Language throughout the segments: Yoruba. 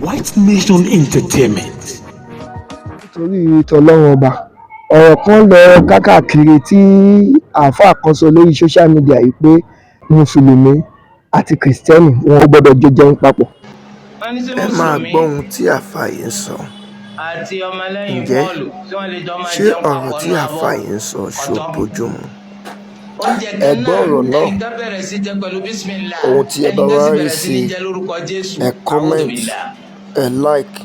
White Nation Entertainment. Nítorí tọlọ́run ọba ọ̀rọ̀ kan lọ káàkiri tí àáfàá kan sọ lórí social media yìí pé mùsùlùmí àti kìrìsìtẹ́nì wọn ò gbọ́dọ̀ jọ jẹun papọ̀. Ẹ máa gbọ́ ohun tí àáfàá yìí ń sọ. Ǹjẹ́ ṣé ọ̀rọ̀ tí àáfàá yìí ń sọ ṣó bójúmu? Ẹ gbọ́ ọ̀rọ̀ náà. Ohun tí ẹ bá wá rí sí ẹ comment, ẹ like,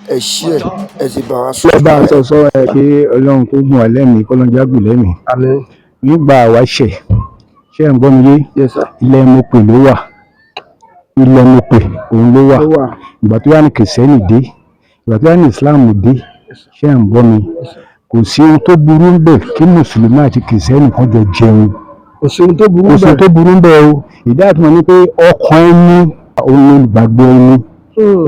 ẹ share, ẹ sì bá wa sọ. Ẹ bá a sọ ẹ pé Ọlọ́run kó gùn wá lẹ́mìí kó lọ́n jágùn lẹ́mìí. Àmín. Nígbà àwáṣẹ̀ ṣé ń gbọ́ mi yé? Yes sir. Ilẹ̀ Mopè ló wà. Ilẹ̀ Mopè òun ló wà. Ìgbà tó yá ní kìrìsìtẹ́nì dé, ìgbà tó yá ní ìsìláàmù dé, ṣé ń gbọ́ mi? Kò sí ohun tó burú ń bẹ̀ kí mùsùlùmí àti kìrìsìtẹ́nì kan jọ jẹun. Kò sí ohun tó burú Kò sí ohun tó burú ń bẹ̀ o. Ìdí àtúmọ̀ ni pé ọkàn ẹni òun olùgbàgbọ́ ẹni.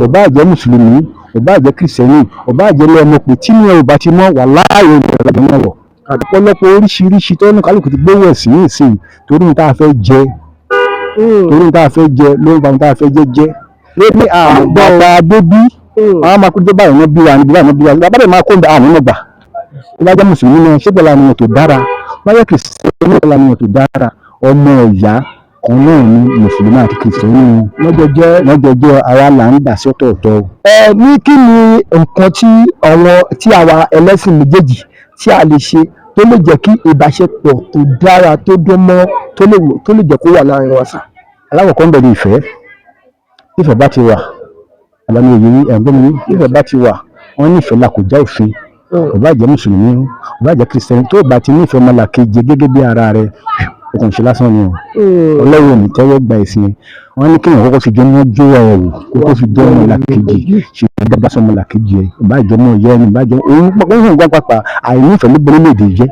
Ó bá jẹ́ mùsùlùmí, ó bá jẹ́ kìrìsìtẹ́nì, ó bá jẹ́ ilé ọmọ pé tí ní ẹ ò bá ti mọ́ wà láàyè ìrọ̀lẹ́ náà wọ̀. Ọ̀pọ̀lọpọ̀ oríṣiríṣi tó ní kálukú ti gbówó ẹ̀sìn ní ìsìn torí tá a fẹ́ jẹ ló ń ba ohun tá a fẹ́ jẹ. Lórí àwọn bàbá Adébí, àwọn máa kú dé báyìí wọ́n bí wa níbi báyìí wọ́n bí wa níbi báyìí máa kó àwọn ọmọ gbà. Ó bá jẹ́ mùsùlùmí náà ṣé pẹ̀lú àníyàn tó dára, bá jẹ́ kìrìsìtẹ́nì náà pẹ̀lú àníyàn tó dára, ọmọ ìyá kan náà ni mùsùlùmí àti kìrìsìtẹ́nì lọ́jọ́jọ́ ara là ń dà sí ọ̀tọ̀ọ̀tọ̀. Ní kí ni nǹkan tí àwa ẹlẹ́sìn méjèèjì tí a lè ṣe tó lè jẹ́ kí ìbáṣepọ̀ tó dára tó dán mọ́ tó lè jẹ́ kó wà láàrin wa sà? Alákọ̀ọ́kọ́ ń bẹ̀rẹ̀ ìfẹ́. Ìfẹ́ bá ti wà, àlàní èyí ẹ̀gbọ́n mi, ìfẹ́ bá ti wà, wọ́n ní ìfẹ́ là kò já òfin. Ó bá jẹ́ mùsùlùmí, ó bá jẹ́ kìrìsìtẹ́nì, tó bá ti nífẹ̀ẹ́ ọmọlàkejì gẹ́gẹ́ bí ara rẹ̀, ó kàn ṣe lásán ni o. Ọlọ́run ò ní tẹ́wọ́ gba ẹ̀sìn. Wọ́n ní kéèyàn kọ́kọ́ fi jẹ́ mọ́ jó ẹ̀wò kó fi jẹ́ ọmọlàkejì ṣe dáadáa sọ ọmọlàkejì ẹ̀. Ó bá jẹ́ mọ́ ìyá ẹni, ó bá jẹ́ òun pọ̀ ń gbà pàpà àìnífẹ̀ẹ́ ló borí léde jẹ́.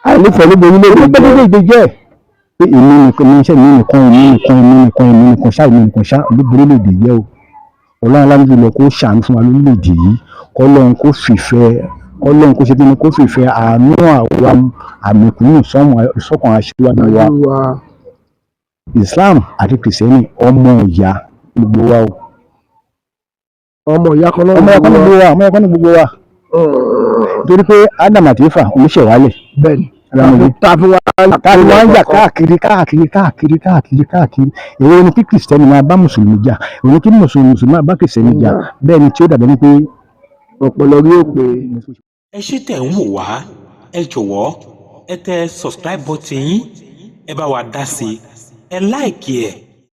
Àìnífẹ̀ẹ́ ló borí léde jẹ́. Pé èmi nìkan ní iṣẹ́ mi nìkan ṣá ló borí léde jẹ́ o. Ọlọ́run aláǹdí lọ kó ṣàánú fún wa lórílẹ̀-èdè yìí. Kọ́lọ́run kó ṣe kí ni kó fìfẹ́ àánú àwa àmìkúnnù sọ́kàn aṣíwájú wa. Islam àti kìrìsìtẹ́nì ọmọ ìyá gbogbo wa o. Ọmọ ìyá kan náà ní gbogbo wa. Torí pé Adam àti Éfà oníṣẹ̀wálẹ̀. Bẹ́ẹ̀ni. Tàbí wọ́n ń jà káàkiri. Èwo ni kí kìrìsìtẹ́nì máa bá mùsùlùmí jà? Èwo ni kí mùsùlùmí máa bá kìrìsìtẹ́nì jà? Bẹ́ẹ̀ ni tí ó dàbí ní pé ọpọlọ rí òpè. Ẹ ṣé tẹ̀ ń wò wá, ẹ jọ̀wọ́ ẹ tẹ subscribe button yín, ẹ bá wa dá sí, ẹ like ẹ̀.